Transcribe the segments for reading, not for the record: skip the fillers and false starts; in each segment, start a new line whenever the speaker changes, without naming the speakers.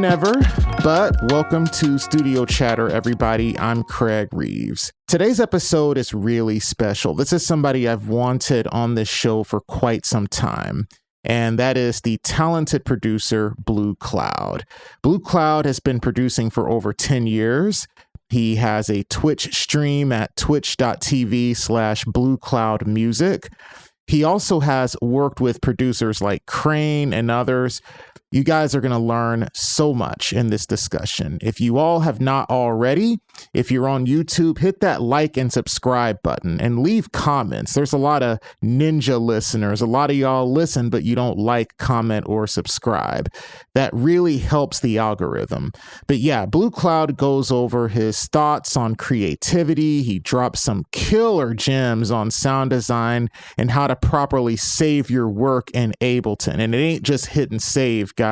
never, but welcome to Studio Chatter, everybody. I'm Craig Reeves. Today's episode is really special. This is somebody I've wanted on this show for quite some time, and that is the talented producer Blue Cloud. Blue Cloud has been producing for over 10 years. He has a Twitch stream at twitch.tv/bluecloudmusic. He also has worked with producers like Crane and others. You guys are going to learn so much in this discussion. If you all have not already, if you're on YouTube, hit that like and subscribe button and leave comments. There's a lot of ninja listeners. A lot of y'all listen, but you don't like, comment, or subscribe. That really helps the algorithm. But yeah, Blue Cloud goes over his thoughts on creativity. He drops some killer gems on sound design and how to properly save your work in Ableton. And it ain't just hit and save, guys.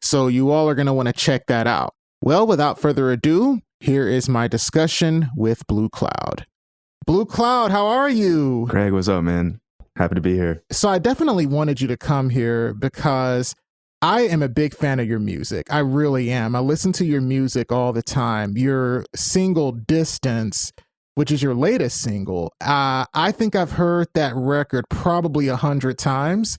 So you all are going to want to check that out. Well, without further ado, here is my discussion with Blue Cloud. Blue Cloud, how are you?
Craig, what's up, man? Happy to be here.
So I definitely wanted you to come here because I am a big fan of your music. I really am. I listen to your music all the time. Your single Distance, which is your latest single, I think I've heard that record probably 100 times.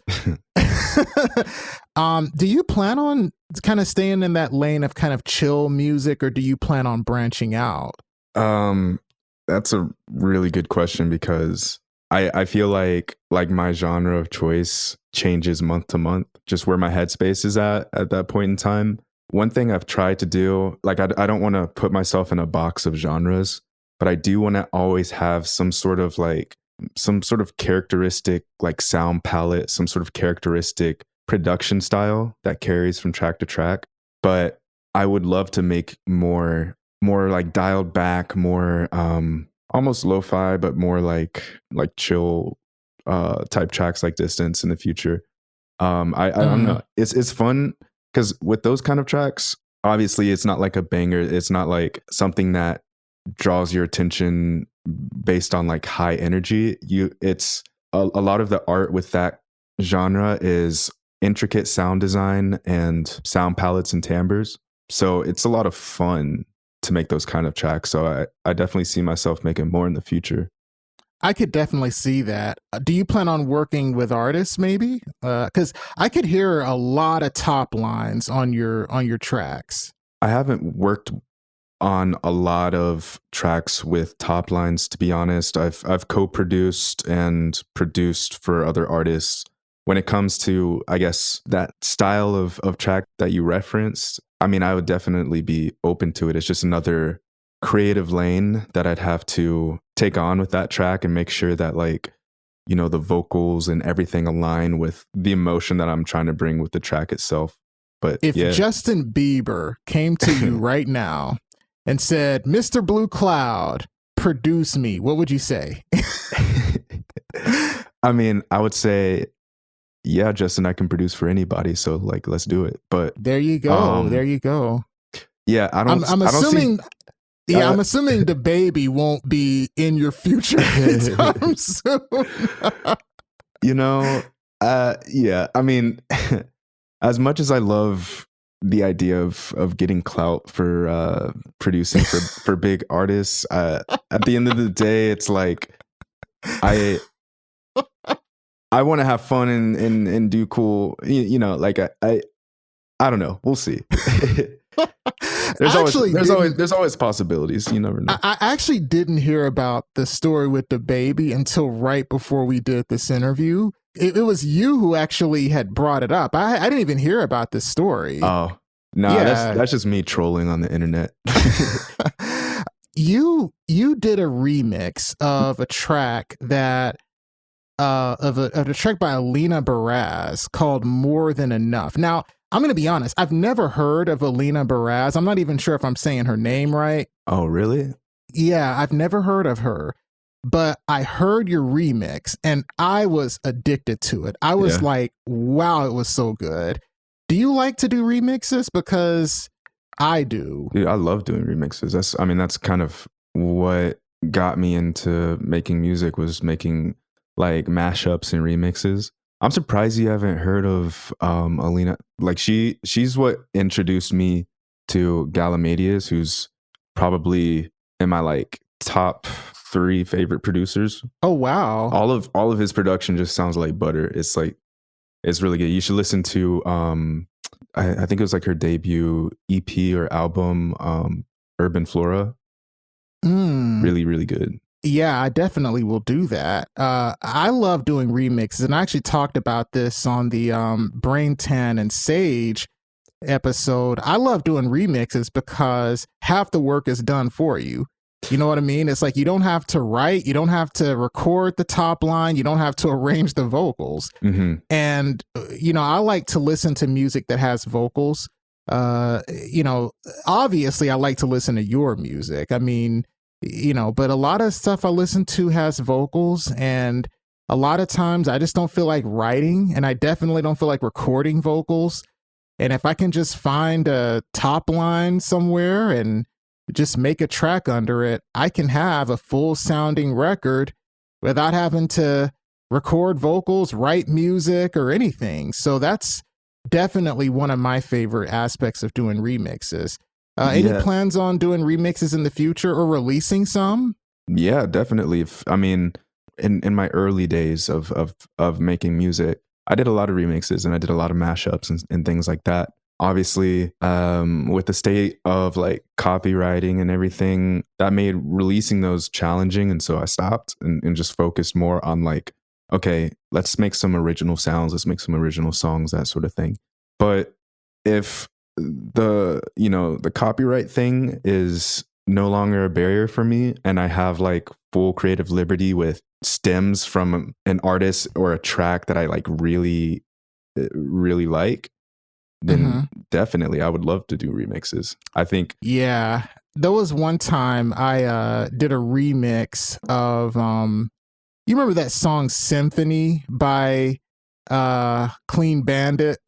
Do you plan on kind of staying in that lane of kind of chill music, or do you plan on branching out?
That's a really good question because I feel like my genre of choice changes month to month, just where my headspace is at that point in time. One thing I've tried to do, like I don't want to put myself in a box of genres, but I do want to always have some sort of characteristic like sound palette, some sort of characteristic production style that carries from track to track. But I would love to make more like dialed back, more almost lo-fi, but more like chill type tracks like Distance in the future. I don't know. It's fun because with those kind of tracks, obviously it's not like a banger. It's not like something that draws your attention based on like high energy. It's a lot of the art with that genre is intricate sound design and sound palettes and timbres. So it's a lot of fun to make those kind of tracks. So I definitely see myself making more in the future.
I could definitely see that. Do you plan on working with artists maybe? Because I could hear a lot of top lines on your tracks.
I haven't worked on a lot of tracks with top lines, to be honest. I've co-produced and produced for other artists. When it comes to, I guess, that style of track that you referenced, I mean, I would definitely be open to it. It's just another creative lane that I'd have to take on with that track and make sure that, like, you know, the vocals and everything align with the emotion that I'm trying to bring with the track itself. But
if
yeah.
Justin Bieber came to you right now and said, "Mr. Blue Cloud, produce me," what would you say?
I mean, I would say, yeah, Justin, I can produce for anybody. So like, let's do it. But
there you go. There you go.
Yeah, I'm
assuming. I'm assuming the baby won't be in your future anytime soon.
You know, yeah. I mean, as much as I love the idea of getting clout for producing for big artists, at the end of the day, it's like I want to have fun and do cool. You know, like I don't know. We'll see. There's always possibilities. You never know.
I actually didn't hear about the story with the baby until right before we did this interview. It was you who actually had brought it up. I didn't even hear about this story.
Oh, no, that's just me trolling on the internet.
You did a remix of a track that of a track by Alina Baraz called "More Than Enough." Now, I'm going to be honest. I've never heard of Alina Baraz. I'm not even sure if I'm saying her name right.
Oh, really?
Yeah, I've never heard of her. But I heard your remix and I was addicted to it. I was like, wow, it was so good. Do you like to do remixes? Because I do.
Dude, I love doing remixes. That's kind of what got me into making music, was making like mashups and remixes. I'm surprised you haven't heard of Alina. Like she's what introduced me to Galimadius, who's probably in my like top 3 favorite producers.
Oh wow.
All of his production just sounds like butter. It's like, it's really good. You should listen to I think it was like her debut EP or album, Urban Flora. Really, really good.
Yeah, I definitely will do that. I love doing remixes, and I actually talked about this on the Brain Tan and Sage episode. I love doing remixes because half the work is done for you. You know what I mean? It's like you don't have to write, you don't have to record the top line, you don't have to arrange the vocals. And, you know, I like to listen to music that has vocals. You know, obviously, I like to listen to your music. I mean, you know, but a lot of stuff I listen to has vocals, and a lot of times I just don't feel like writing, and I definitely don't feel like recording vocals. And if I can just find a top line somewhere and just make a track under it, I can have a full sounding record without having to record vocals, write music, or anything. So that's definitely one of my favorite aspects of doing remixes. Any plans on doing remixes in the future or releasing some?
Yeah, definitely. I mean, in my early days of making music, I did a lot of remixes and I did a lot of mashups and things like that. Obviously, with the state of like copywriting and everything, that made releasing those challenging. And so I stopped and just focused more on like, okay, let's make some original sounds, let's make some original songs, that sort of thing. But if the copyright thing is no longer a barrier for me, and I have like full creative liberty with stems from an artist or a track that I like really like, then definitely I would love to do remixes. I think.
Yeah, there was one time I did a remix of you remember that song Symphony by Clean Bandit?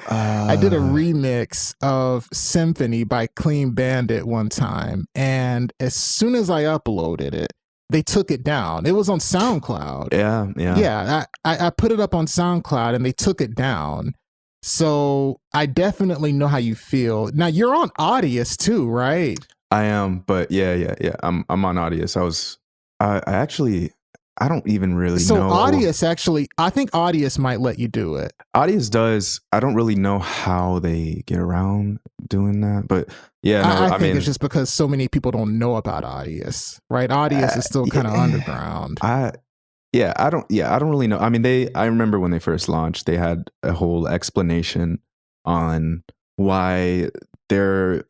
I did a remix of Symphony by Clean Bandit one time, and as soon as I uploaded it, they took it down. It was on SoundCloud. Yeah. I put it up on SoundCloud and they took it down. So I definitely know how you feel. Now you're on Audius too, right?
I am, but yeah. I'm on Audius. I don't even really know.
So Audius actually, I think Audius might let you do it.
Audius does. I don't really know how they get around doing that, but yeah, no,
I think it's just because so many people don't know about Audius, right? Audius is still kind of underground.
I don't really know. I mean, I remember when they first launched, they had a whole explanation on why their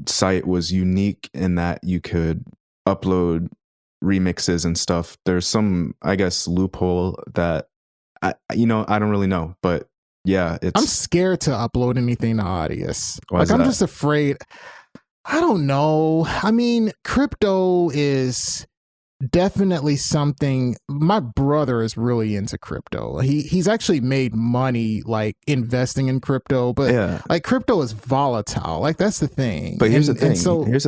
site was unique in that you could upload remixes and stuff. There's some, I guess, loophole that I don't really know, but yeah,
I'm scared to upload anything to Audius.
Like
I'm just afraid. I don't know. I mean, crypto is definitely something. My brother is really into crypto. He's actually made money like investing in crypto, but like crypto is volatile. Like that's the thing.
But here's the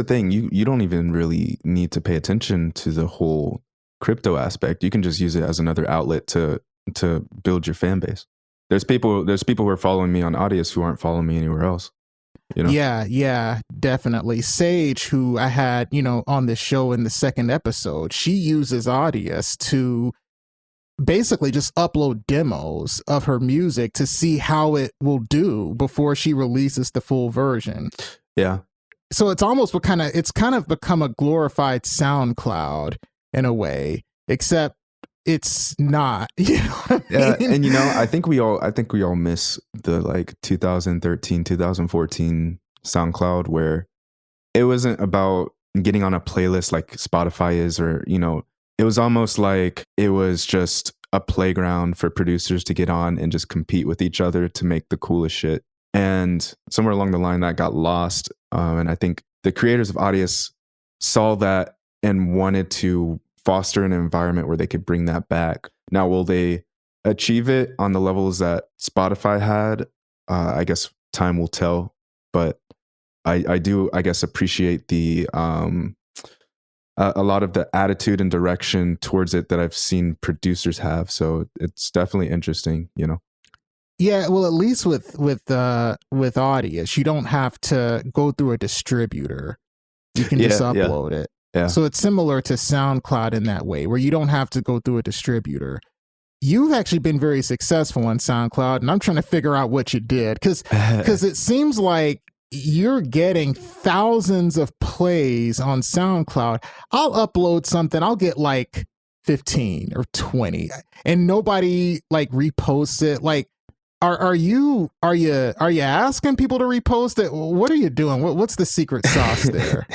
thing. You don't even really need to pay attention to the whole crypto aspect. You can just use it as another outlet to build your fan base. There's people who are following me on Audius who aren't following me anywhere else. You know?
Yeah, definitely. Sage, who I had, on this show in the second episode, she uses Audius to basically just upload demos of her music to see how it will do before she releases the full version.
Yeah.
So it's almost it's kind of become a glorified SoundCloud in a way, except it's not. You know what I mean?
And I think we all miss the like 2013, 2014 SoundCloud, where it wasn't about getting on a playlist like Spotify is, or it was almost like it was just a playground for producers to get on and just compete with each other to make the coolest shit. And somewhere along the line that got lost. And I think the creators of Audius saw that and wanted to foster an environment where they could bring that back. Now, will they achieve it on the levels that Spotify had? I guess time will tell. But I do, I guess, appreciate the a lot of the attitude and direction towards it that I've seen producers have. So it's definitely interesting,
Yeah, well, at least with Audius, you don't have to go through a distributor. You can just
Yeah.
upload it.
Yeah.
So it's similar to SoundCloud in that way, where you don't have to go through a distributor. You've actually been very successful on SoundCloud, and I'm trying to figure out what you did because it seems like you're getting thousands of plays on SoundCloud. I'll upload something, I'll get like 15 or 20, and nobody like reposts it. Like, are you asking people to repost it? What are you doing? What's the secret sauce there?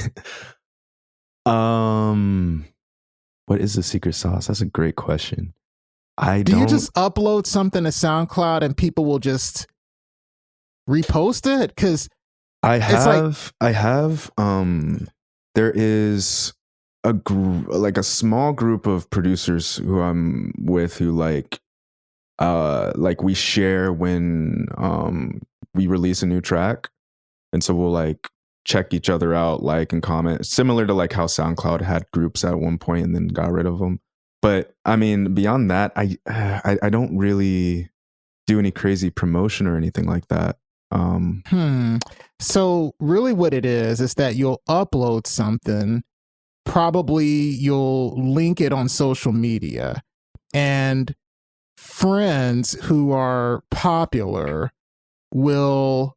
What is the secret sauce? That's a great question.
Do you just upload something to SoundCloud and people will just repost it? Because
there is a small group of producers who I'm with who like we share when we release a new track, and so we'll like check each other out, like, and comment, similar to like how SoundCloud had groups at one point and then got rid of them. But I mean, beyond that, I don't really do any crazy promotion or anything like that.
So really what it is that you'll upload something, probably you'll link it on social media, and friends who are popular will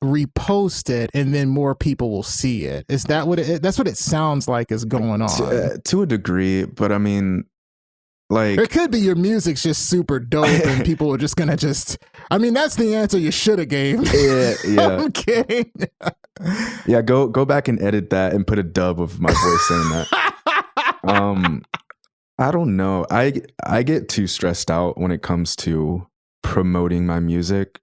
repost it, and then more people will see it. Is that what that's what it sounds like is going on?
To a degree, but I mean, like,
it could be your music's just super dope and people are just gonna I mean, that's the answer you should have gave.
Yeah.
I'm kidding.
Yeah, go back and edit that and put a dub of my voice saying that. I don't know. I get too stressed out when it comes to promoting my music.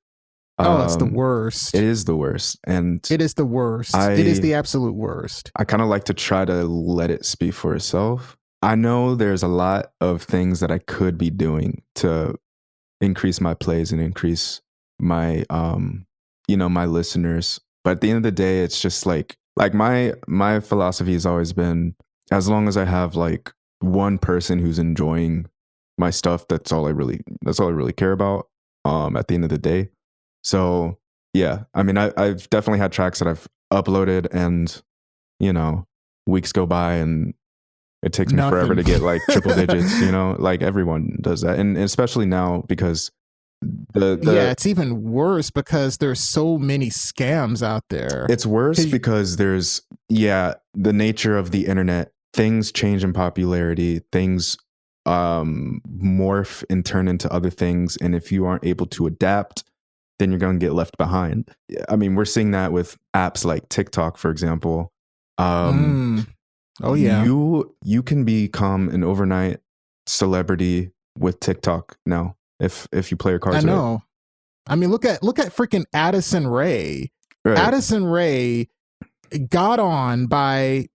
Oh, it's the worst.
It is the worst. And
it is the worst. It is the absolute worst.
I kind of like to try to let it speak for itself. I know there's a lot of things that I could be doing to increase my plays and increase my my listeners. But at the end of the day, it's just like my philosophy has always been, as long as I have like one person who's enjoying my stuff, that's all I really care about at the end of the day. So yeah, I mean, I've definitely had tracks that I've uploaded and weeks go by and it takes me forever to get like triple digits, like everyone does that. And especially now because
it's even worse because there's so many scams out there.
It's worse because there's the nature of the internet. Things change in popularity, things morph and turn into other things. And if you aren't able to adapt, then you're going to get left behind. I mean, we're seeing that with apps like TikTok, for example.
Oh yeah.
You can become an overnight celebrity with TikTok now if you play your cards right.
I know. I mean, look at freaking Addison Rae.
Right.
Addison Rae got on by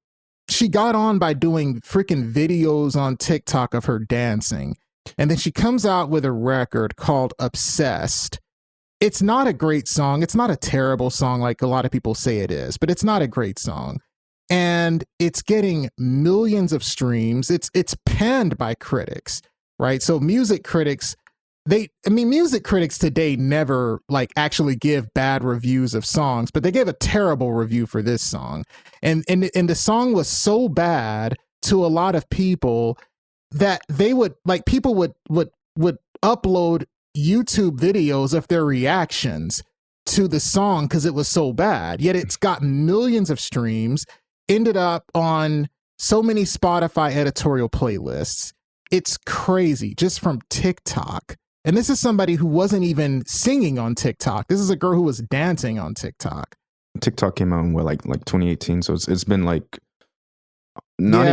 doing freaking videos on TikTok of her dancing. And then she comes out with a record called Obsessed. It's not a great song. It's not a terrible song like a lot of people say it is, but it's not a great song. And it's getting millions of streams. It's panned by critics, right? So music critics today never like actually give bad reviews of songs, but they gave a terrible review for this song. And the song was so bad to a lot of people that they would like, people would upload YouTube videos of their reactions to the song because it was so bad. Yet it's got millions of streams, ended up on so many Spotify editorial playlists. It's crazy, just from TikTok. And this is somebody who wasn't even singing on TikTok. This is a girl who was dancing on TikTok.
TikTok came out in like 2018, so it's been like not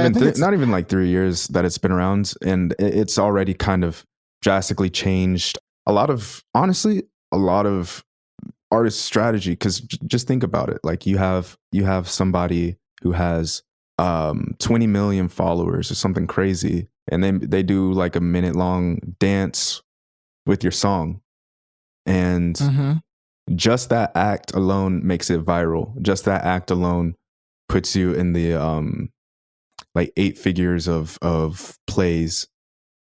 even like 3 years that it's been around, and it's already kind of drastically changed a lot of artist strategy. Because just think about it, like you have somebody who has 20 million followers or something crazy, and then they do like a minute long dance with your song, and just that act alone makes it viral. Just that act alone puts you in the like 8 figures of plays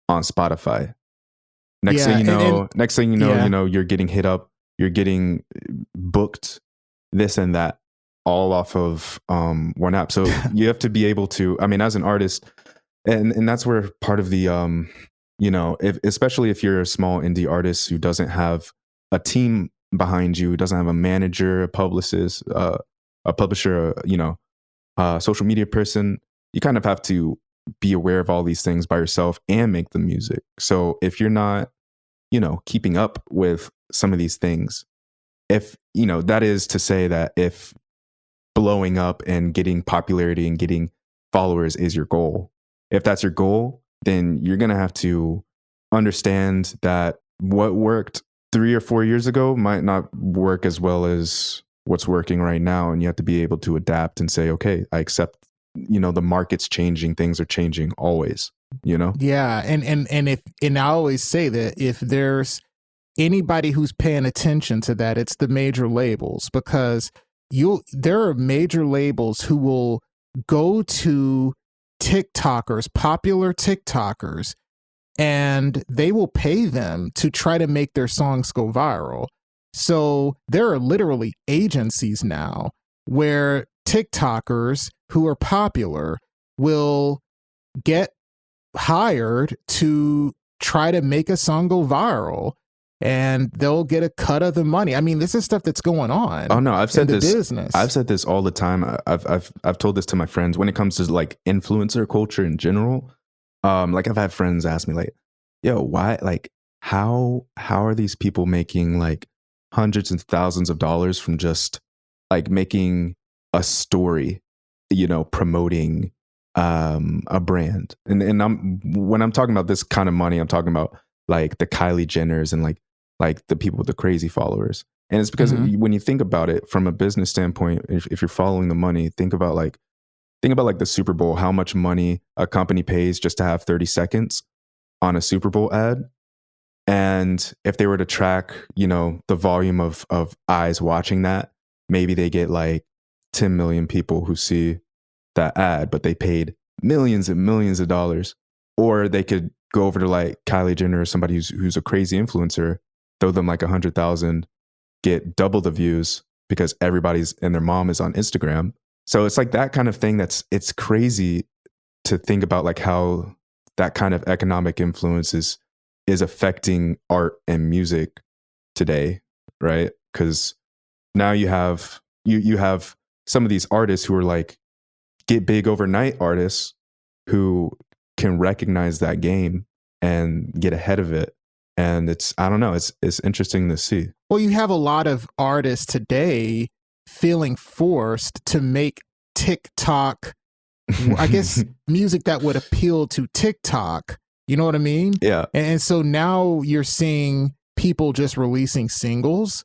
on Spotify.
Yeah,
next thing you know,
yeah.
you're getting hit up, you're getting booked, this and that, all off of one app. So you have to be able to, I mean, as an artist, and that's where part of the especially if you're a small indie artist who doesn't have a team behind you, who doesn't have a manager, a publicist, a publisher, a social media person, you kind of have to be aware of all these things by yourself and make the music. So if you're not, keeping up with some of these things, if, that is to say that if blowing up and getting popularity and getting followers is your goal, if that's your goal, then you're going to have to understand that what worked 3 or 4 years ago might not work as well as what's working right now. And you have to be able to adapt and say, okay, I accept, the market's changing, things are changing always,
Yeah, and I always say that if there's anybody who's paying attention to that, it's the major labels, because there are major labels who will go to TikTokers, popular TikTokers, and they will pay them to try to make their songs go viral. So there are literally agencies now where TikTokers who are popular will get hired to try to make a song go viral, and they'll get a cut of the money. I mean, this is stuff that's going on.
Oh no, I've said this.
Business.
I've said this all the time. I've told this to my friends when it comes to like influencer culture in general. Like I've had friends ask me like, "Yo, why? Like, how are these people making like hundreds and thousands of dollars from just like making a story, promoting a brand?" And when I'm talking about this kind of money, I'm talking about like the Kylie Jenners and like the people with the crazy followers. And it's because when you think about it from a business standpoint, if you're following the money, think about like the Super Bowl, how much money a company pays just to have 30 seconds on a Super Bowl ad. And if they were to track, the volume of eyes watching that, maybe they get like 10 million people who see that ad, but they paid millions and millions of dollars. Or they could go over to like Kylie Jenner or somebody who's a crazy influencer, throw them like 100,000, get double the views because everybody's and their mom is on Instagram. So it's like that kind of thing. It's crazy to think about like how that kind of economic influence is affecting art and music today, right? Because now you have some of these artists who are like get big overnight artists who can recognize that game and get ahead of it. And I don't know, it's interesting to see.
Well, you have a lot of artists today feeling forced to make TikTok, I guess, music that would appeal to TikTok. You know what I mean?
Yeah.
And so now you're seeing people just releasing singles.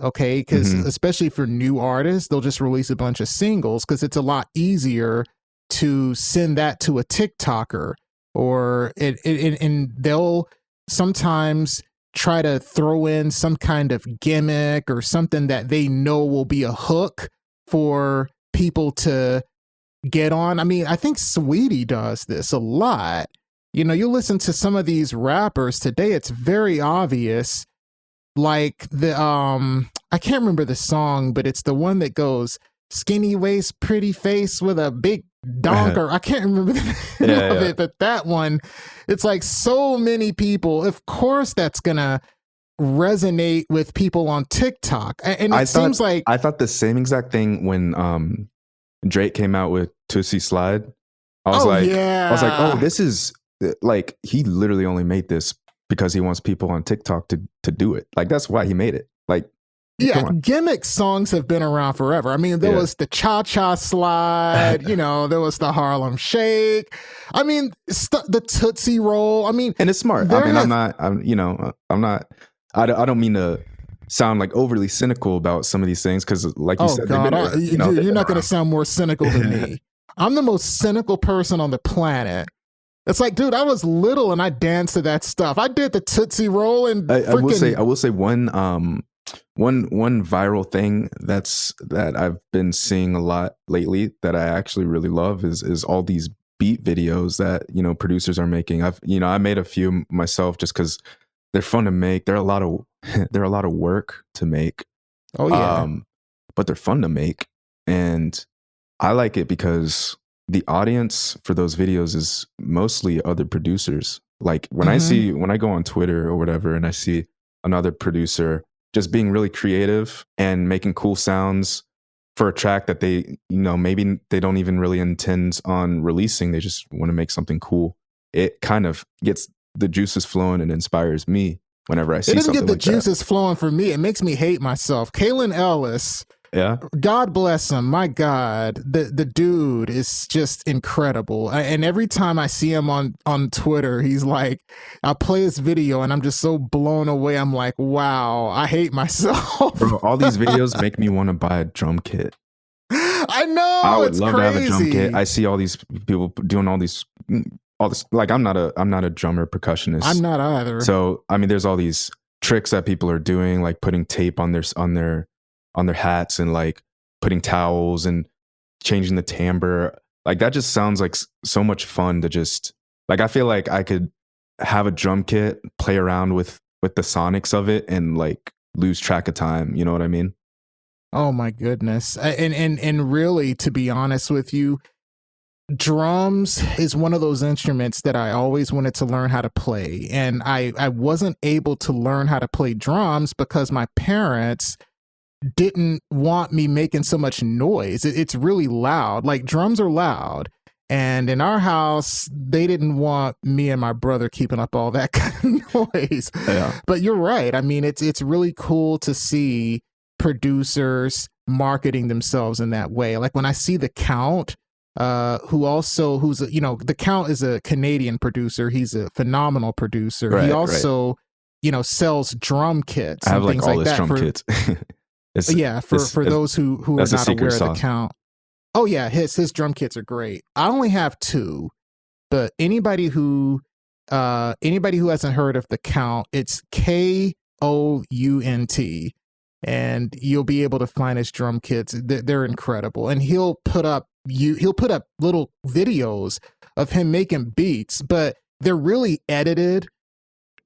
Okay. Because especially for new artists, they'll just release a bunch of singles because it's a lot easier to send that to a TikToker, or and they'll sometimes try to throw in some kind of gimmick or something that they know will be a hook for people to get on. I mean, I think Sweetie does this a lot. You listen to some of these rappers today, it's very obvious. Like I can't remember the song, but it's the one that goes skinny waist, pretty face with a big donker. I can't remember the name of it, but that one, it's like so many people. Of course, that's gonna resonate with people on TikTok, and it seems like
I thought the same exact thing when Drake came out with Tootsie Slide. I was like, oh, this is like he literally only made this because he wants people on TikTok to do it. Like that's why he made it. Like.
Yeah, gimmick songs have been around forever. I mean, there was the Cha-Cha Slide, there was the Harlem Shake. I mean, the Tootsie Roll. I mean,
and it's smart. I mean, I don't mean to sound like overly cynical about some of these things because, like you said,
God, you're not going to sound more cynical than me. I'm the most cynical person on the planet. It's like, dude, I was little and I danced to that stuff. I did the Tootsie Roll and
I will say one viral thing that I've been seeing a lot lately that I actually really love is all these beat videos that producers are making. I made a few myself just because they're fun to make. They're a lot of they're a lot of work to make.
Oh yeah.
But they're fun to make, and I like it because the audience for those videos is mostly other producers. Like when I go on Twitter or whatever, and I see another producer just being really creative and making cool sounds for a track that they, maybe they don't even really intend on releasing. They just want to make something cool. It kind of gets the juices flowing and inspires me whenever I see
It doesn't
something
get the
like that.
juices flowing for me. It makes me hate myself. Kalen Ellis,
Yeah.
God bless him. My God, the dude is just incredible. And every time I see him on Twitter, he's like, I'll play his video and I'm just so blown away. I'm like, wow, I hate myself.
Bro, all these videos make me want to buy a drum kit.
I know.
I would
it's
love
crazy.
to have a drum kit. I see all these people doing all this. Like I'm not a drummer percussionist.
I'm not either.
So I mean, there's all these tricks that people are doing, like putting tape on their hats and like putting towels and changing the timbre. Like that just sounds like so much fun to just like, I feel like I could have a drum kit, play around with the sonics of it and like lose track of time. You know what I mean?
Oh my goodness. And really, to be honest with you, drums is one of those instruments that I always wanted to learn how to play. And I wasn't able to learn how to play drums because my parents didn't want me making so much noise. It's really loud. Like drums are loud. And in our house, they didn't want me and my brother keeping up all that kind of noise.
Yeah.
But you're right. I mean, it's really cool to see producers marketing themselves in that way. Like when I see The Count, The Count is a Canadian producer. He's a phenomenal producer.
Right,
he also, sells drum kits.
I have
and
like
things
all
like
his
that
drum kits.
for those who are not aware of The Count. Oh yeah, his drum kits are great. I only have 2, but anybody who hasn't heard of The Count, it's KOUNT, and you'll be able to find his drum kits. They're incredible, and he'll put up little videos of him making beats, but they're really edited.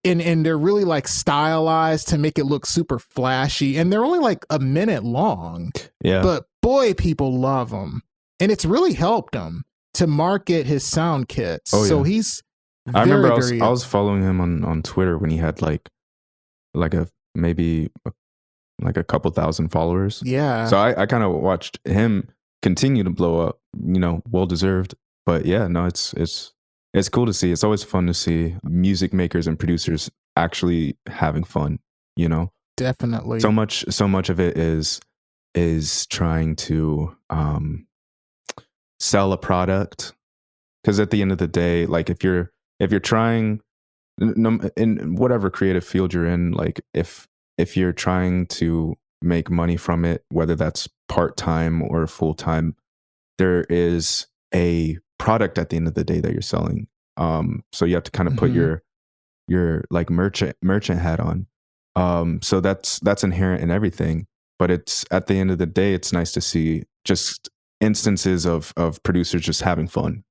And they're really like stylized to make it look super flashy, and they're only like a minute long.
Yeah.
But boy, people love them, and it's really helped him to market his sound kits.
Oh, yeah.
So he's.
I remember I was following him on Twitter when he had like a couple thousand followers.
Yeah.
So I kind of watched him continue to blow up. Well deserved. But yeah, no, it's cool to see. It's always fun to see music makers and producers actually having fun,
Definitely.
So much of it is trying to sell a product, because at the end of the day, like if you're trying in whatever creative field you're in, like if you're trying to make money from it, whether that's part-time or full-time, there is a product at the end of the day that you're selling. So you have to kind of put your like merchant hat on. So that's inherent in everything. But it's at the end of the day, it's nice to see just instances of producers just having fun,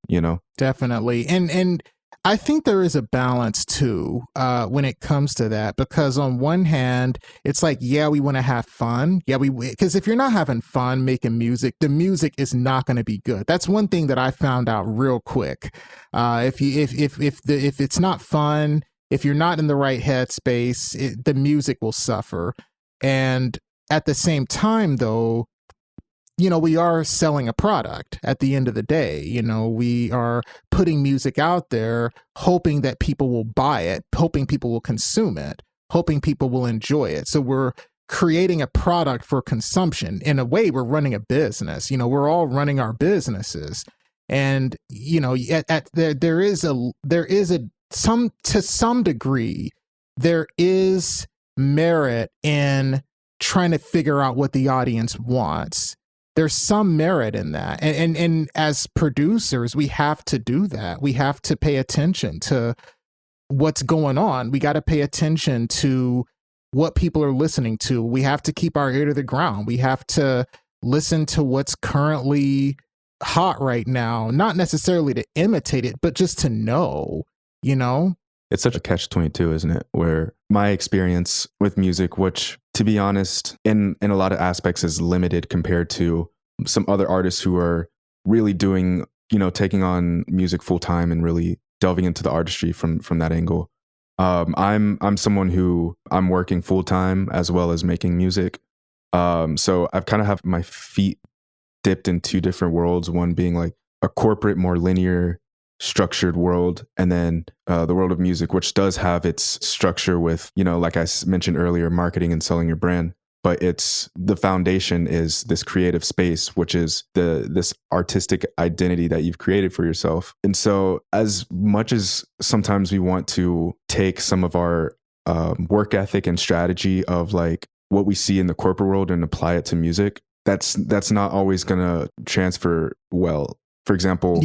Definitely. And I think there is a balance too when it comes to that, because on one hand, it's like, yeah, we want to have fun. Yeah, because if you're not having fun making music, the music is not going to be good. That's one thing that I found out real quick. If it's not fun, if you're not in the right headspace, the music will suffer. And at the same time, though, we are selling a product at the end of the day. We are putting music out there, hoping that people will buy it, hoping people will consume it, hoping people will enjoy it. So we're creating a product for consumption. In a way, we're running a business. We're all running our businesses. And, there is to some degree, there is merit in trying to figure out what the audience wants. There's some merit in that. And as producers, we have to do that. We have to pay attention to what's going on. We got to pay attention to what people are listening to. We have to keep our ear to the ground. We have to listen to what's currently hot right now, not necessarily to imitate it, but just to know,
it's such a catch-22, isn't it? Where my experience with music, which to be honest, in a lot of aspects is limited compared to some other artists who are really doing, taking on music full time and really delving into the artistry from that angle. I'm someone who I'm working full time as well as making music. So I've kind of have my feet dipped in two different worlds. One being like a corporate, more linear, structured world, and then the world of music, which does have its structure with, like I mentioned earlier, marketing and selling your brand. But it's the foundation is this creative space, which is this artistic identity that you've created for yourself. And so as much as sometimes we want to take some of our work ethic and strategy of like what we see in the corporate world and apply it to music, that's not always going to transfer well. For example,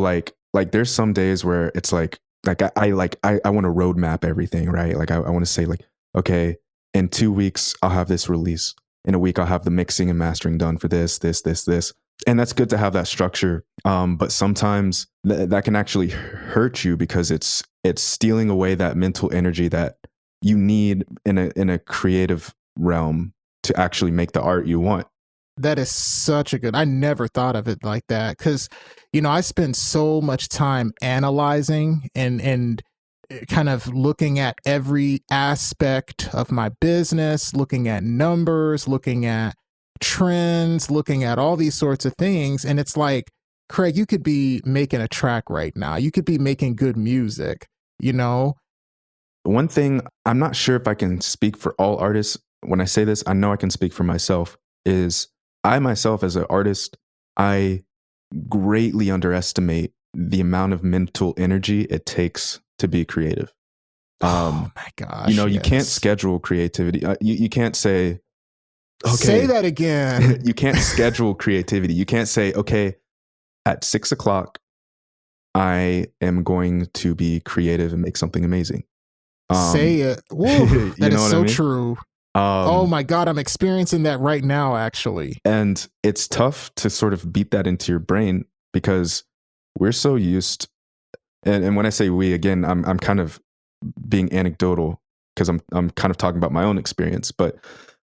like there's some days where it's like I want to roadmap everything, right? Like I want to say like, okay, in 2 weeks, I'll have this release. In a week, I'll have the mixing and mastering done for this. And that's good to have that structure. But sometimes that can actually hurt you because it's stealing away that mental energy that you need in a creative realm to actually make the art you want.
That is such a good, I never thought of it like that. Cause, I spend so much time analyzing and kind of looking at every aspect of my business, looking at numbers, looking at trends, looking at all these sorts of things. And it's like, Craig, you could be making a track right now. You could be making good music,
One thing, I'm not sure if I can speak for all artists. When I say this, I know I can speak for myself, is I myself as an artist, I greatly underestimate the amount of mental energy it takes to be creative.
Oh my gosh.
You can't schedule creativity. You can't say, okay.
Say that again.
You can't schedule creativity. You can't say, okay, at 6:00, I am going to be creative and make something amazing.
Say it. Woo, that is so true. Oh my God, I'm experiencing that right now, actually.
And it's tough to sort of beat that into your brain because we're so used. And when I say we, again, I'm kind of being anecdotal because I'm kind of talking about my own experience. But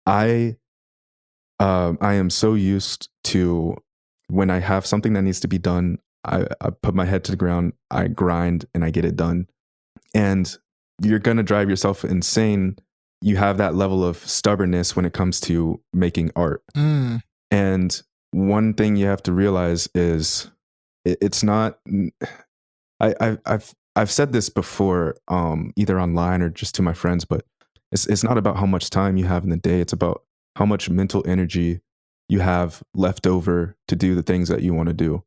I am so used to when I have something that needs to be done, I put my head to the ground, I grind, and I get it done. And you're gonna drive yourself insane. You have that level of stubbornness when it comes to making art. And one thing you have to realize is it's not. I've said this before, either online or just to my friends, but it's not about how much time you have in the day. It's about how much mental energy you have left over to do the things that you want to do.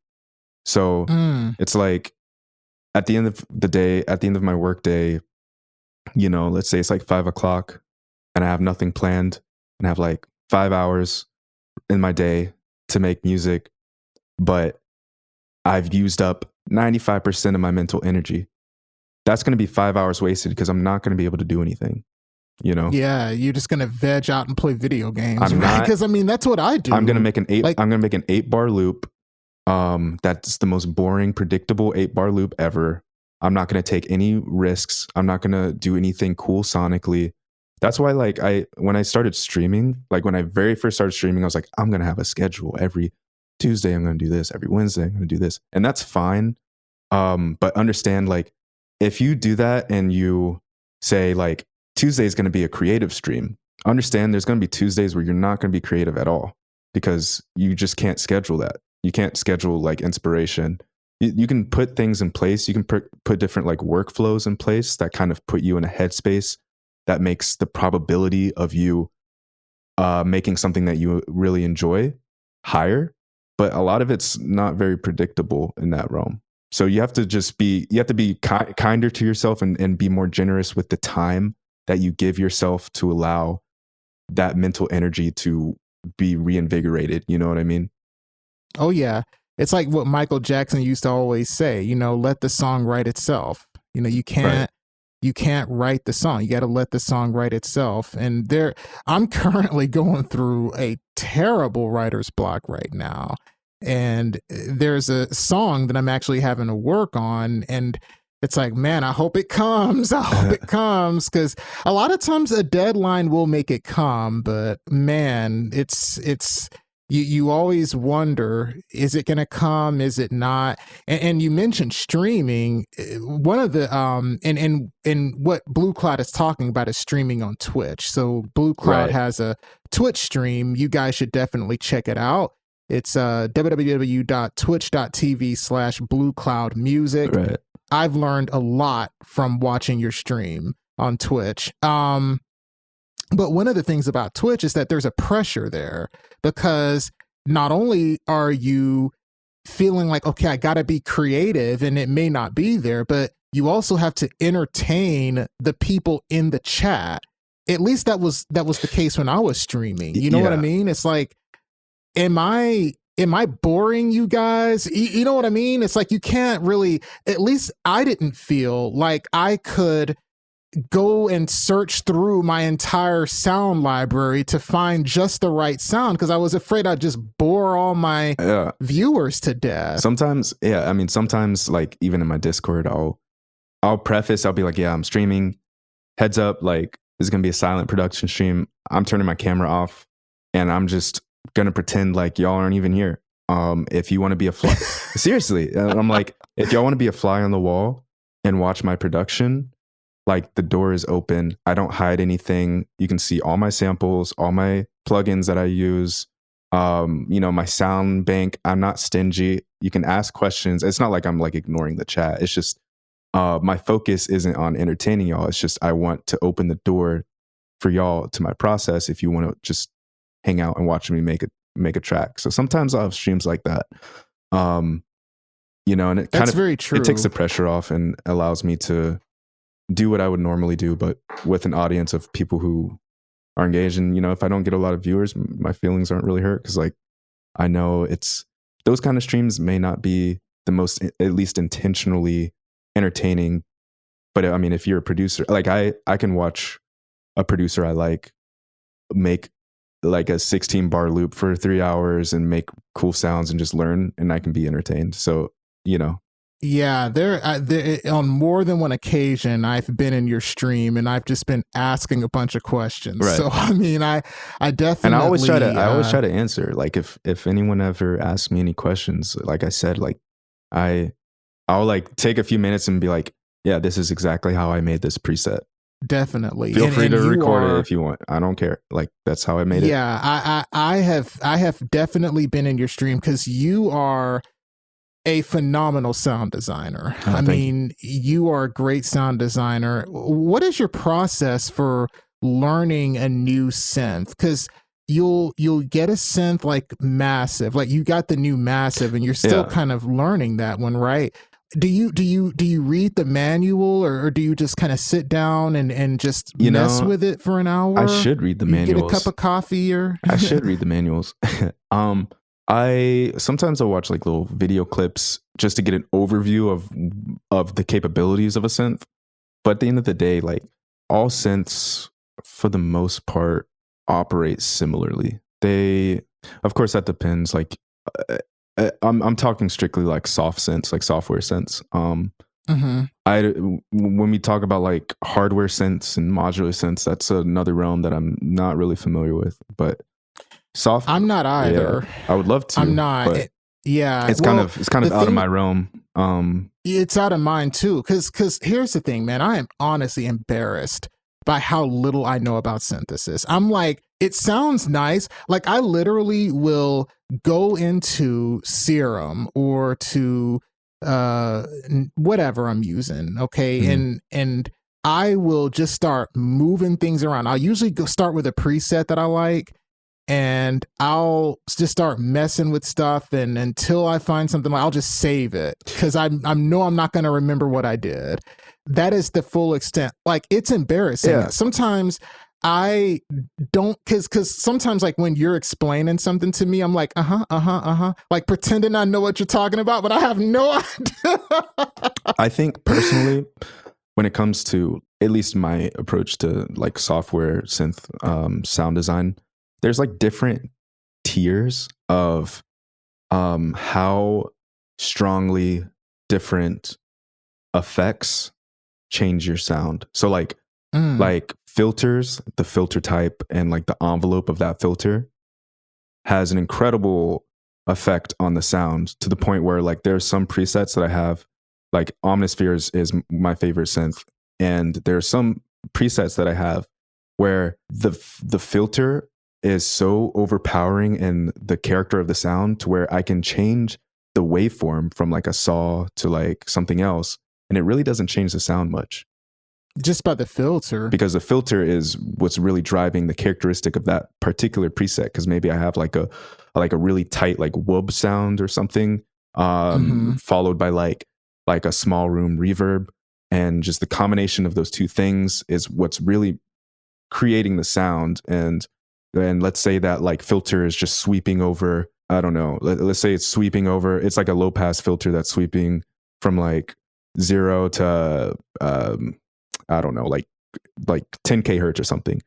So it's like at the end of the day, at the end of my work day, let's say it's like 5:00 and I have nothing planned and I have like 5 hours in my day to make music, but I've used up 95% of my mental energy. That's going to be 5 hours wasted because I'm not going to be able to do anything,
Yeah, you're just going to veg out and play video games, right? Because that's what I do.
I'm going to make an 8-bar loop. That's the most boring, predictable 8-bar loop ever. I'm not going to take any risks. I'm not going to do anything cool sonically. That's why, when I started streaming, like when I very first started streaming, I was like, I'm going to have a schedule. Every Tuesday, I'm going to do this. Every Wednesday, I'm going to do this. And that's fine. But understand, like, if you do that and you say, like, Tuesday is going to be a creative stream, understand there's going to be Tuesdays where you're not going to be creative at all because you just can't schedule that. You can't schedule, like, inspiration. You can put things in place. You can put different, like, workflows in place that kind of put you in a headspace that makes the probability of you making something that you really enjoy higher. But a lot of it's not very predictable in that realm. So you have to be kinder to yourself and be more generous with the time that you give yourself to allow that mental energy to be reinvigorated. You know what I mean?
Oh, yeah. It's like what Michael Jackson used to always say, let the song write itself. You can't write the song. You got to let the song write itself. And I'm currently going through a terrible writer's block right now. And there's a song that I'm actually having to work on. And it's like, man, I hope it comes. I hope it comes. Because a lot of times a deadline will make it come, but man, it's you always wonder, is it going to come? Is it not? And you mentioned streaming. One of the and what Blue Cloud is talking about is streaming on Twitch. So Blue Cloud has a Twitch stream. You guys should definitely check it out. It's www.twitch.tv/bluecloudmusic.
Right.
I've learned a lot from watching your stream on Twitch. But one of the things about Twitch is that there's a pressure there, because not only are you feeling like, okay, I got to be creative and it may not be there, but you also have to entertain the people in the chat. At least that was the case when I was streaming. You know what I mean? It's like, am I boring you guys? You know what I mean? It's like, you can't really, at least I didn't feel like I could go and search through my entire sound library to find just the right sound, because I was afraid I'd just bore all my viewers to death.
Sometimes, sometimes like even in my Discord, I'll preface, I'll be like, I'm streaming. Heads up, like this is gonna be a silent production stream. I'm turning my camera off and I'm just gonna pretend like y'all aren't even here. If you want to be a fly, seriously, I'm like, if y'all want to be a fly on the wall and watch my production, like the door is open. I don't hide anything. You can see all my samples, all my plugins that I use, my sound bank. I'm not stingy. You can ask questions. It's not like I'm like ignoring the chat. It's just my focus isn't on entertaining y'all. It's just I want to open the door for y'all to my process if you want to just hang out and watch me make a track. So sometimes I'll have streams like that. And it kind of
very true.
It takes the pressure off and allows me to do what I would normally do, but with an audience of people who are engaged. And, if I don't get a lot of viewers, my feelings aren't really hurt, because like, I know it's, those kind of streams may not be the most, at least intentionally entertaining. But I mean, if you're a producer, like I can watch a producer I like make like a 16 bar loop for 3 hours and make cool sounds and just learn, and I can be entertained. So,
Yeah, there on more than one occasion I've been in your stream and I've just been asking a bunch of questions.
Right.
So I mean, I definitely,
and I always try to answer. Like if anyone ever asks me any questions, like I said, like I'll like take a few minutes and be like, yeah, this is exactly how I made this preset.
Definitely.
Feel free to record it if you want. I don't care. Like that's how I made it.
Yeah, I have definitely been in your stream, because you are a phenomenal sound designer. I mean, you are a great sound designer. What is your process for learning a new synth? Because you'll get a synth like Massive, like you got the new Massive, and you're still kind of learning that one, right? Do you read the manual, or do you just kind of sit down and just mess with it for an hour?
I should read the manuals.
Get a cup of coffee, or
I should read the manuals. I sometimes I'll watch like little video clips just to get an overview of the capabilities of a synth. But at the end of the day, like all synths for the most part operate similarly. Of course that depends. Like I'm talking strictly like soft synths, like software synths. When we talk about like hardware synths and modular synths, that's another realm that I'm not really familiar with. But I'm not either. Yeah, I would love to.
I'm not. It's
kind of out of my realm.
It's out of mine too. Because here's the thing, man. I am honestly embarrassed by how little I know about synthesis. I'm like, it sounds nice. Like I literally will go into Serum or to whatever I'm using. Okay, and I will just start moving things around. I'll usually start with a preset that I like, and I'll just start messing with stuff, and until I find something, I'll just save it, because I know I'm not going to remember what I did. That is the full extent. Like it's embarrassing. Yeah. Sometimes I don't, because sometimes like when you're explaining something to me, I'm like like pretending I know what you're talking about, but I have no idea.
I think personally, when it comes to at least my approach to like software synth sound design, there's like different tiers of how strongly different effects change your sound. So like filters, the filter type and like the envelope of that filter has an incredible effect on the sound, to the point where like there's some presets that I have, like Omnisphere is my favorite synth, and there's some presets that I have where the filter is so overpowering in the character of the sound to where I can change the waveform from like a saw to like something else, and it really doesn't change the sound much.
Just by the filter.
Because the filter is what's really driving the characteristic of that particular preset. Because maybe I have like a really tight like whoop sound or something, followed by like a small room reverb, and just the combination of those two things is what's really creating the sound. And then let's say that like filter is just sweeping over, I don't know, let's say it's sweeping over, it's like a low pass filter that's sweeping from like 0 to I don't know, like 10k hertz or something.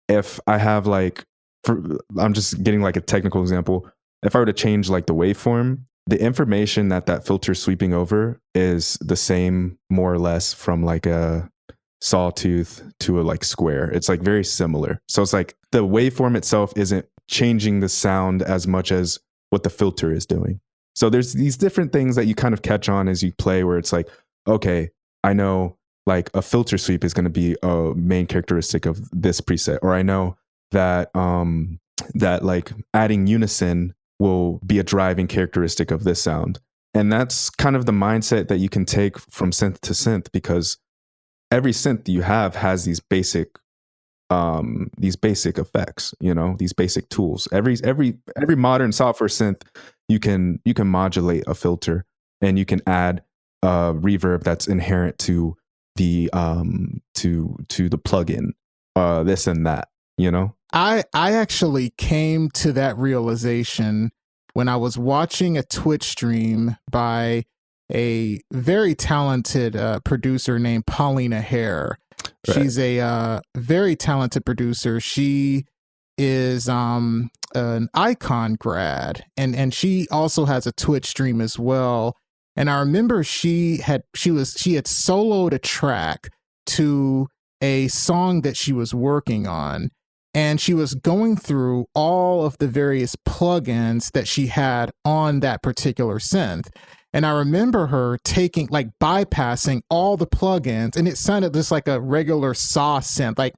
If I have like, I'm just getting like a technical example. If I were to change like the waveform, the information that filter sweeping over is the same more or less from like a sawtooth to a like square. It's like very similar. So it's like the waveform itself isn't changing the sound as much as what the filter is doing. So there's these different things that you kind of catch on as you play, where it's like, okay, I know like a filter sweep is going to be a main characteristic of this preset, or I know that that like adding unison will be a driving characteristic of this sound. And that's kind of the mindset that you can take from synth to synth, because every synth you have has these basic effects, you know, these basic tools. Every modern software synth, you can modulate a filter, and you can add a reverb that's inherent to the to the plugin, this and that, you know.
I actually came to that realization when I was watching a Twitch stream by a very talented producer named Paulina Hare. Right. She's a very talented producer. She is an Icon grad, and she also has a Twitch stream as well. And I remember she had soloed a track to a song that she was working on, and she was going through all of the various plugins that she had on that particular synth. And I remember her bypassing all the plugins, and it sounded just like a regular saw synth, like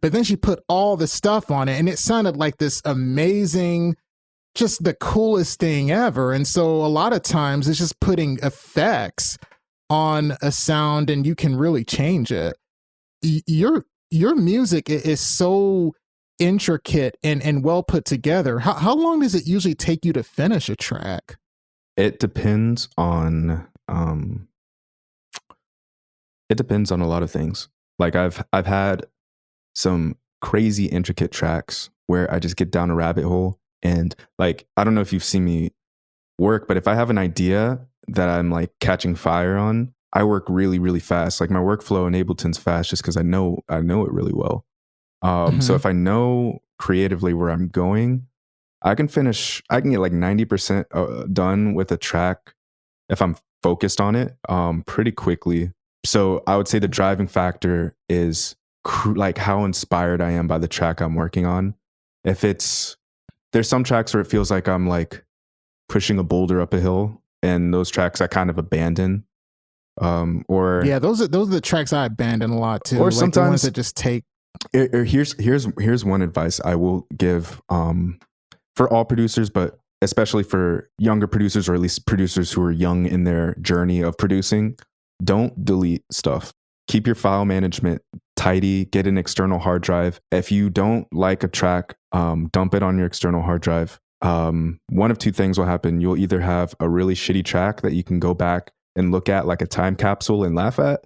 but then she put all the stuff on it, and it sounded like this amazing, just the coolest thing ever. And so a lot of times it's just putting effects on a sound, and you can really change it. Your music is so intricate and well put together. How long does it usually take you to finish a track?
It depends on a lot of things. Like I've had some crazy intricate tracks where I just get down a rabbit hole, and like, I don't know if you've seen me work, but if I have an idea that I'm like catching fire on, I work really, really fast. Like my workflow in Ableton's fast just because I know it really well. So if I know creatively where I'm going, I can get like 90% done with a track if I'm focused on it pretty quickly. So I would say the driving factor is like how inspired I am by the track I'm working on. There's some tracks where it feels like I'm like pushing a boulder up a hill, and those tracks I kind of abandon.
Those are the tracks I abandon a lot too.
Or
like
sometimes
the ones that just take.
Here's one advice I will give for all producers, but especially for younger producers, or at least producers who are young in their journey of producing. Don't delete stuff. Keep your file management tidy. Get an external hard drive. If you don't like a track, dump it on your external hard drive. One of two things will happen. You'll either have a really shitty track that you can go back and look at like a time capsule and laugh at,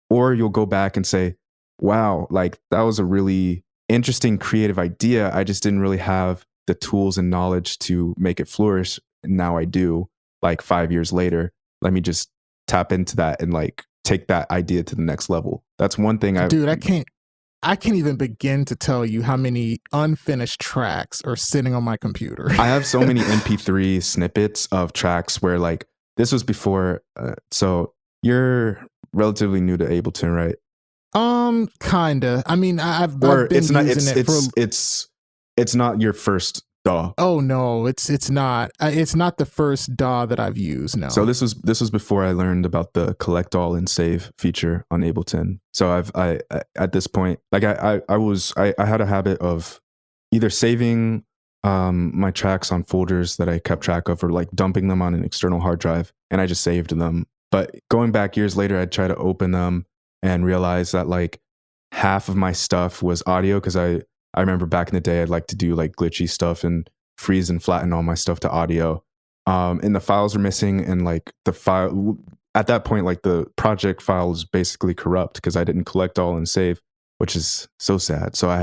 or you'll go back and say, wow, like that was a really interesting creative idea. I just didn't really have the tools and knowledge to make it flourish. And now I do, like 5 years later. Let me just tap into that and like take that idea to the next level. That's one thing I
can't even begin to tell you how many unfinished tracks are sitting on my computer.
I have so many MP3 snippets of tracks where like, this was before. So You're relatively new to Ableton, right?
Kinda. I mean, I've been
It's not.
using it for.
It's not your first DAW.
Oh no, it's not. It's not the first DAW that I've used. No.
So this was before I learned about the collect all and save feature on Ableton. So I at this point, like I had a habit of either saving my tracks on folders that I kept track of, or like dumping them on an external hard drive, and I just saved them. But going back years later, I'd try to open them and realize that like half of my stuff was audio, because I remember back in the day I'd like to do like glitchy stuff and freeze and flatten all my stuff to audio. And the files were missing, and like the file at that point, like the project file was basically corrupt because I didn't collect all and save, which is so sad. So I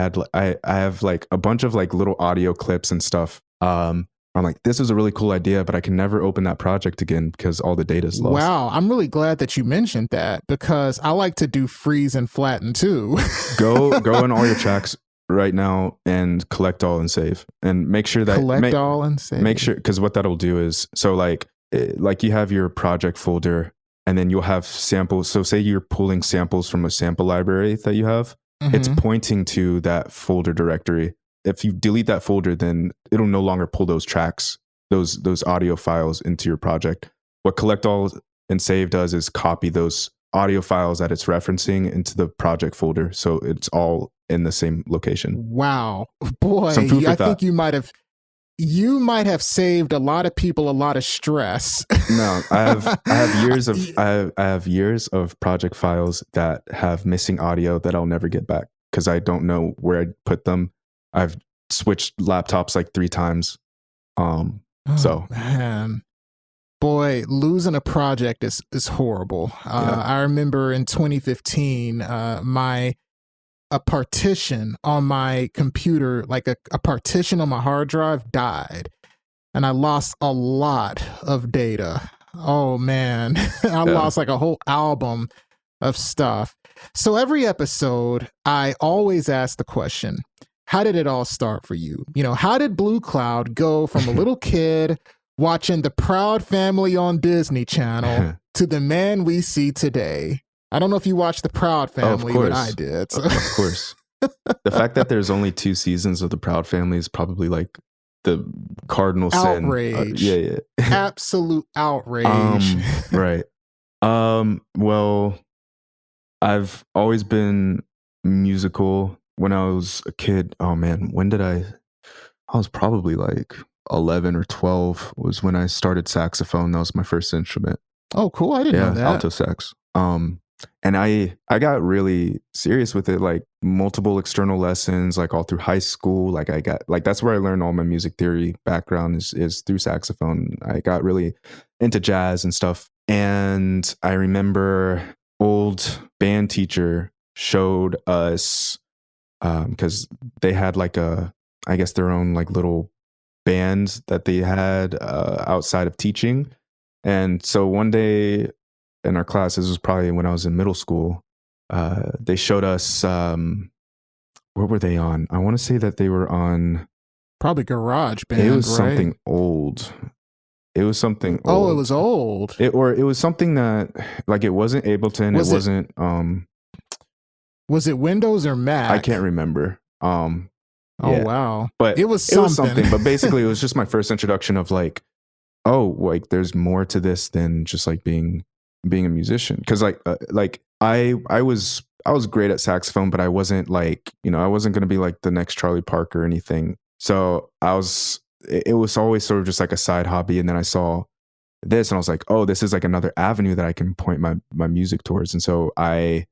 have like a bunch of like little audio clips and stuff. I'm like, this is a really cool idea, but I can never open that project again because all the data is lost.
Wow, I'm really glad that you mentioned that, because I like to do freeze and flatten too.
go in all your tracks right now and collect all and save, and make sure that
all and save.
Make sure, because what that'll do is, so like you have your project folder, and then you'll have samples. So say you're pulling samples from a sample library that you have, it's pointing to that folder directory. If you delete that folder, then it'll no longer pull those tracks, those audio files into your project. What collect all and save does is copy those audio files that it's referencing into the project folder, so it's all in the same location.
Wow, boy, I think you might have saved a lot of people a lot of stress.
No, I have years of project files that have missing audio that I'll never get back because I don't know where I'd put them. I've switched laptops like 3 times.
Man, boy, losing a project is horrible. I remember in 2015, a partition on my computer, like a partition on my hard drive, died, and I lost a lot of data. Oh man, I lost like a whole album of stuff. So every episode, I always ask the question, how did it all start for you? You know, how did Blue Cloud go from a little kid watching The Proud Family on Disney Channel to the man we see today? I don't know if you watched The Proud Family, but I did. So.
Of course. The fact that there's only 2 seasons of The Proud Family is probably like the cardinal
outrage.
Sin. Yeah.
Absolute outrage.
Right. Well, I've always been musical. When I was a kid, oh man, when did I was probably like 11 or 12 was when I started saxophone. That was my first instrument.
Oh, cool. I didn't know that.
Alto sax. And I got really serious with it, like multiple external lessons, like all through high school. Like I got, like, that's where I learned all my music theory background is through saxophone. I got really into jazz and stuff. And I remember old band teacher showed us, because they had like I guess their own like little bands that they had outside of teaching. And so one day in our class, this was probably when I was in middle school, they showed us, what were they on? I want to say that they were on
probably Garage Band.
It was
right?
something old. It was something old.
Oh, it was old.
It was something that, like, it wasn't Ableton. It wasn't
was it Windows or Mac?
I can't remember.
Oh wow.
But
it was something.
But basically it was just my first introduction of like, oh, like there's more to this than just like being a musician. Cause like I was great at saxophone, but I wasn't like, I wasn't going to be like the next Charlie Parker or anything. So it was always sort of just like a side hobby. And then I saw this and I was like, oh, this is like another avenue that I can point my music towards. And so I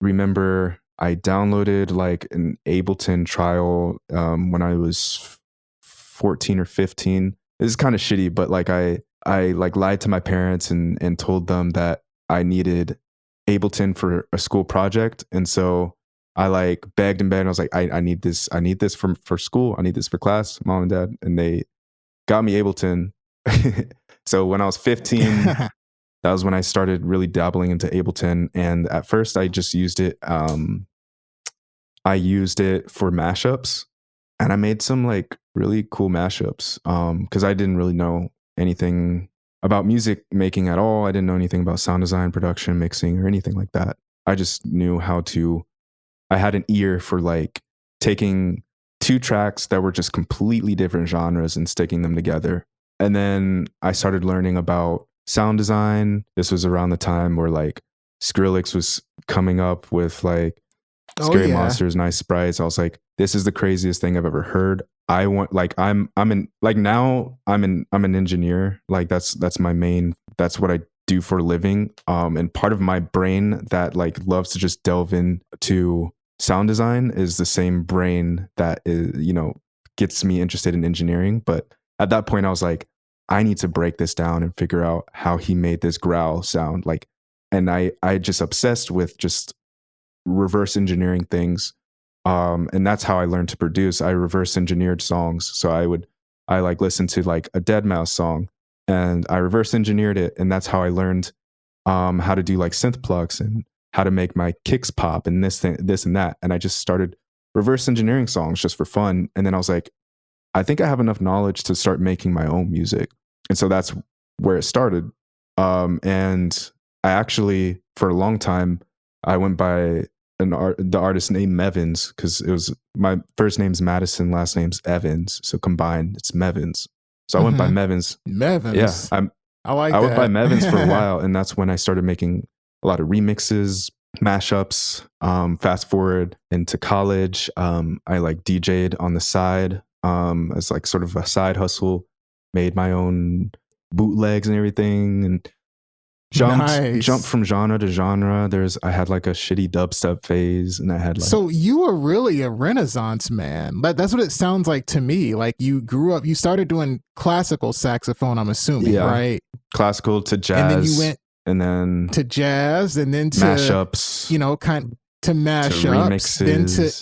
remember I downloaded like an Ableton trial when I was 14 or 15. This is kind of shitty, but like I like lied to my parents and told them that I needed Ableton for a school project. And so I like begged and begged. I was like, I need this for school. I need this for class, Mom and Dad. And they got me Ableton. So when I was 15, that was when I started really dabbling into Ableton. And at first I just used it. I used it for mashups, and I made some like really cool mashups. Cause I didn't really know anything about music making at all. I didn't know anything about sound design, production, mixing, or anything like that. I just knew I had an ear for like taking two tracks that were just completely different genres and sticking them together. And then I started learning about sound design. This was around the time where like Skrillex was coming up with like Scary Monsters, Nice Sprites. I was like, this is the craziest thing I've ever heard. I want like I'm an engineer. Like that's my main, that's what I do for a living. And part of my brain that like loves to just delve into sound design is the same brain that is, gets me interested in engineering. But at that point I was like, I need to break this down and figure out how he made this growl sound. Like, and I just obsessed with just reverse engineering things. And that's how I learned to produce. I reverse engineered songs. So I like listened to like a Deadmau5 song and I reverse engineered it. And that's how I learned how to do like synth plugs and how to make my kicks pop and this and that. And I just started reverse engineering songs just for fun. And then I was like, I think I have enough knowledge to start making my own music. And so that's where it started. And I actually, for a long time, I went by the artist named Mevins, because it was my first name's Madison, last name's Evans. So combined, it's Mevins. So I went by Mevins.
Mevins.
Yeah. I went by Mevins for a while. And that's when I started making a lot of remixes, mashups. Fast forward into college. I like DJ'd on the side as like sort of a side hustle, made my own bootlegs and everything. And jumped from genre to genre. I had like a shitty dubstep phase, and I had like.
So you were really a Renaissance man. That's what it sounds like to me. Like you grew up, you started doing classical saxophone, I'm assuming, right?
Classical to jazz,
and then you went
to
jazz, and then to
mashups.
To mashups, then to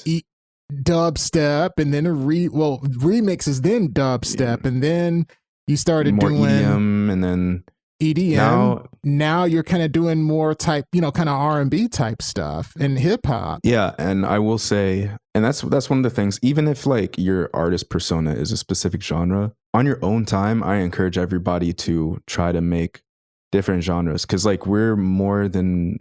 dubstep, and then remixes, then dubstep, and then you started
more
doing
EDM, and then.
EDM. Now you're kind of doing more type, kind of R&B type stuff and hip hop.
Yeah, and I will say, and that's one of the things. Even if like your artist persona is a specific genre, on your own time, I encourage everybody to try to make different genres, because like we're all more than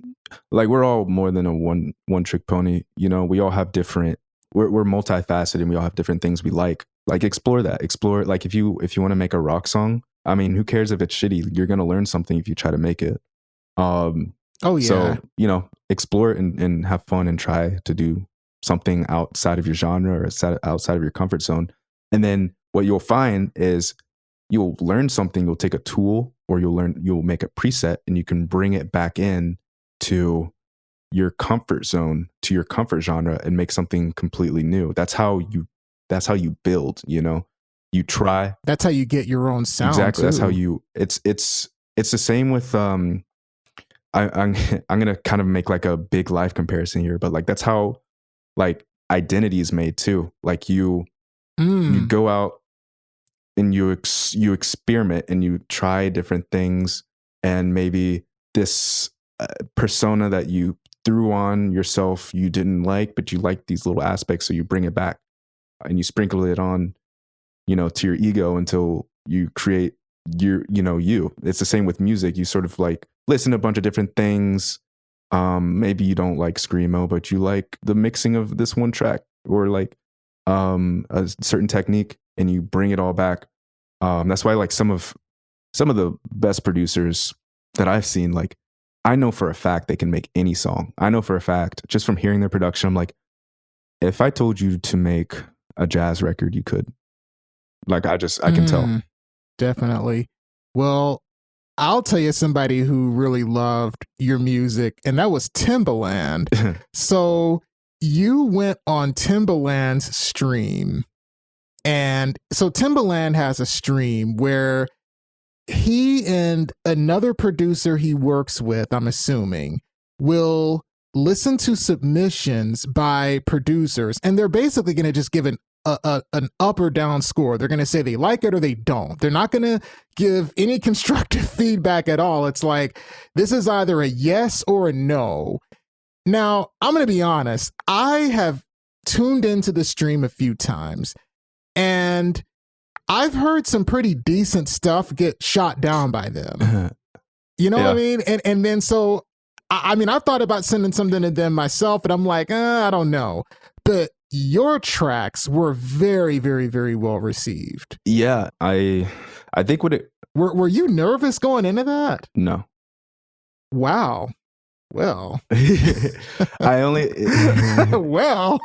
a one trick pony. We all have different. We're multifaceted, and we all have different things we like. Like explore that. Explore like if you want to make a rock song. I mean, who cares if it's shitty? You're going to learn something if you try to make it. So, explore it and have fun and try to do something outside of your genre or outside of your comfort zone. And then what you'll find is you'll learn something. You'll take a tool, or you'll make a preset, and you can bring it back in to your comfort zone, to your comfort genre, and make something completely new. That's how you build, You try.
That's how you get your own sound.
Exactly.
Too.
That's how you. It's the same with. I'm gonna kind of make like a big life comparison here, but like that's how like identity is made too. Like you go out and you experiment and you try different things, and maybe this persona that you threw on yourself you didn't like, but you like these little aspects, so you bring it back and you sprinkle it on. To your ego until you create you. It's the same with music. You sort of like listen to a bunch of different things. Maybe you don't like screamo, but you like the mixing of this one track, or like a certain technique, and you bring it all back. That's why like some of the best producers that I've seen, like I know for a fact they can make any song. I know for a fact, just from hearing their production, I'm like, if I told you to make a jazz record, you could. Like I can tell.
Definitely. Well, I'll tell you somebody who really loved your music, and that was Timbaland. So you went on Timbaland's stream, and so Timbaland has a stream where he and another producer he works with, I'm assuming, will listen to submissions by producers, and they're basically going to just give an up or down score. They're going to say they like it or they don't. They're not going to give any constructive feedback at all. It's like, this is either a yes or a no. Now, I'm going to be honest. I have tuned into the stream a few times, and I've heard some pretty decent stuff get shot down by them. You know what I mean? And then so, I mean, I've thought about sending something to them myself, and I'm like, I don't know. But your tracks were very, very, very well received.
Yeah, I think
were you nervous going into that?
No.
Wow. Well,
I only
well,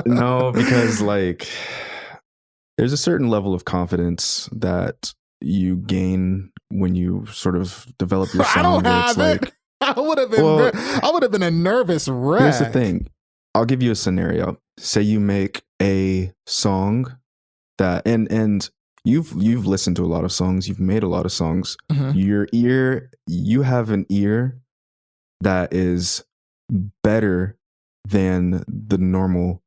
no, because like there's a certain level of confidence that you gain when you sort of develop your sound.
I don't have it. Like, I would have been a nervous wreck.
Here's the thing. I'll give you a scenario. Say you make a song that and you've listened to a lot of songs, you've made a lot of songs. Mm-hmm. You have an ear that is better than the normal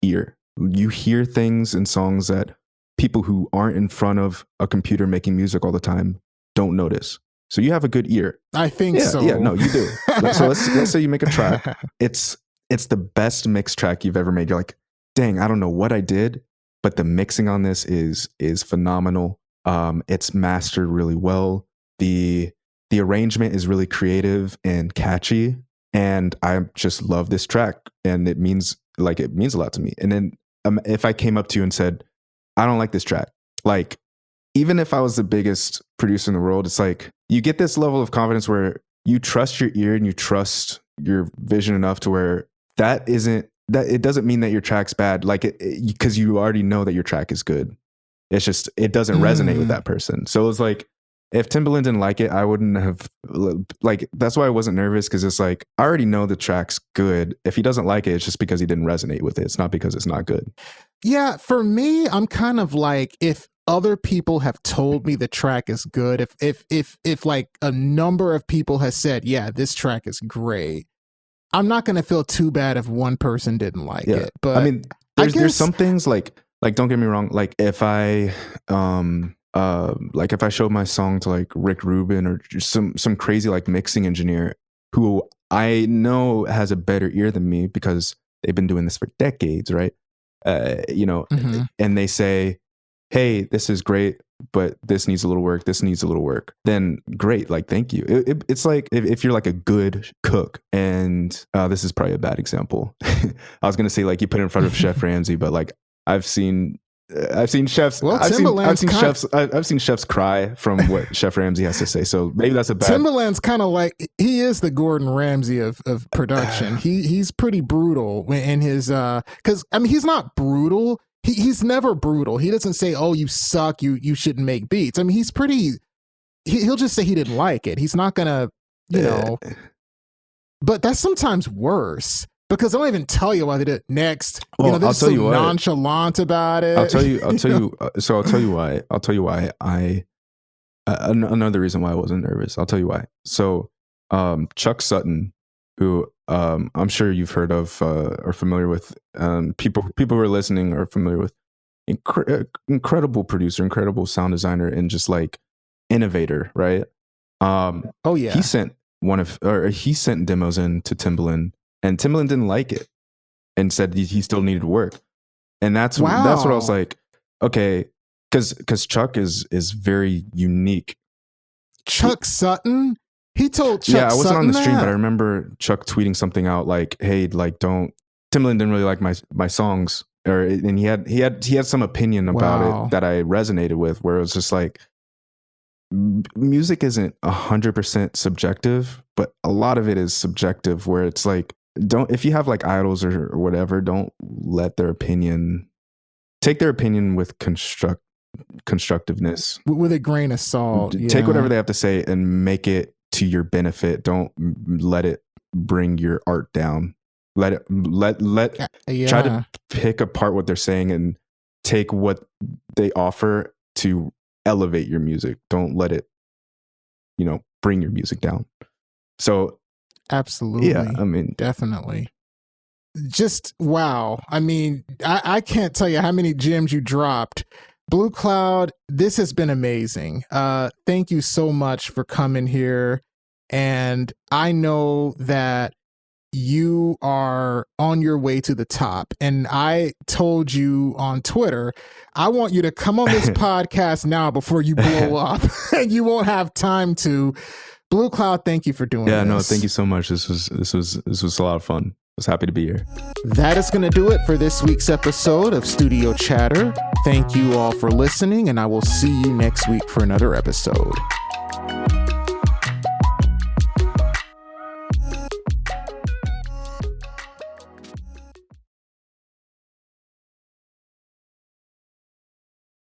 ear. You hear things in songs that people who aren't in front of a computer making music all the time don't notice. So you have a good ear.
I think so.
Yeah, no, you do. So let's say you make a track. It's the best mixed track you've ever made. You're like, dang, I don't know what I did, but the mixing on this is phenomenal. It's mastered really well. The arrangement is really creative and catchy, and I just love this track, and it means a lot to me. And then if I came up to you and said, I don't like this track, like even if I was the biggest producer in the world, it's like you get this level of confidence where you trust your ear and you trust your vision enough to where it doesn't mean that your track's bad, like because you already know that your track is good. It's just it doesn't resonate with that person. So it's like, if Timbaland didn't like it, I wouldn't have, like, that's why I wasn't nervous, because it's like, I already know the track's good. If he doesn't like it, it's just because he didn't resonate with it. It's not because it's not good.
Yeah, for me, I'm kind of like, if other people have told me the track is good, if like a number of people has said, yeah, this track is great, I'm not going to feel too bad if one person didn't like it. But
I mean, there's some things like don't get me wrong, like if I if I showed my song to like Rick Rubin or just some crazy like mixing engineer who I know has a better ear than me because they've been doing this for decades, right? And they say, hey, this is great, but this needs a little work. This needs a little work. Then great, like, thank you. It's like if you're like a good cook, and this is probably a bad example. I was gonna say like you put it in front of Chef Ramsay, but like I've seen chefs.
Well,
I've seen chefs cry from what Chef Ramsay has to say. So maybe that's a bad.
Timbaland's kind of like, he is the Gordon Ramsay of production. He's pretty brutal in his because I mean, he's not brutal. He's never brutal. He doesn't say, "Oh, you suck. You shouldn't make beats." I mean, he's pretty. He'll just say he didn't like it. He's not gonna, But that's sometimes worse, because I don't even tell you why they did it next.
Well,
they're so nonchalant about it.
I'll tell you. So I'll tell you why. I'll tell you why. Another reason why I wasn't nervous. I'll tell you why. So, Chuck Sutton, who I'm sure you've heard of or familiar with, people who are listening are familiar with, incredible producer, incredible sound designer, and just like innovator, right?
Oh yeah.
He sent demos in to Timbaland, and Timbaland didn't like it and said he still needed work. And that's what I was like, okay, because Chuck is very unique.
Chuck Sutton? He told Chuck
I wasn't
Sutton
on the stream,
that?
but I remember Chuck tweeting something out like, hey, like Timbaland didn't really like my songs, and he had some opinion about it that I resonated with, where it was just like, music isn't 100% subjective, but a lot of it is subjective, where it's like, if you have like idols or whatever, don't let take their opinion with constructiveness,
with a grain of salt.
Take whatever they have to say and make it to your benefit. Don't let it bring your art down. Try to pick apart what they're saying and take what they offer to elevate your music. Don't let it, bring your music down. So
absolutely.
Yeah, I mean,
definitely. Just wow. I mean, I can't tell you how many gems you dropped. Blue Cloud, this has been amazing. Thank you so much for coming here. And I know that you are on your way to the top. And I told you on Twitter, I want you to come on this podcast now before you blow up and you won't have time to. Blue Cloud, thank you for doing this.
Yeah, no, thank you so much. This was a lot of fun. I was happy to be here.
That is going to do it for this week's episode of Studio Chatter. Thank you all for listening, and I will see you next week for another episode.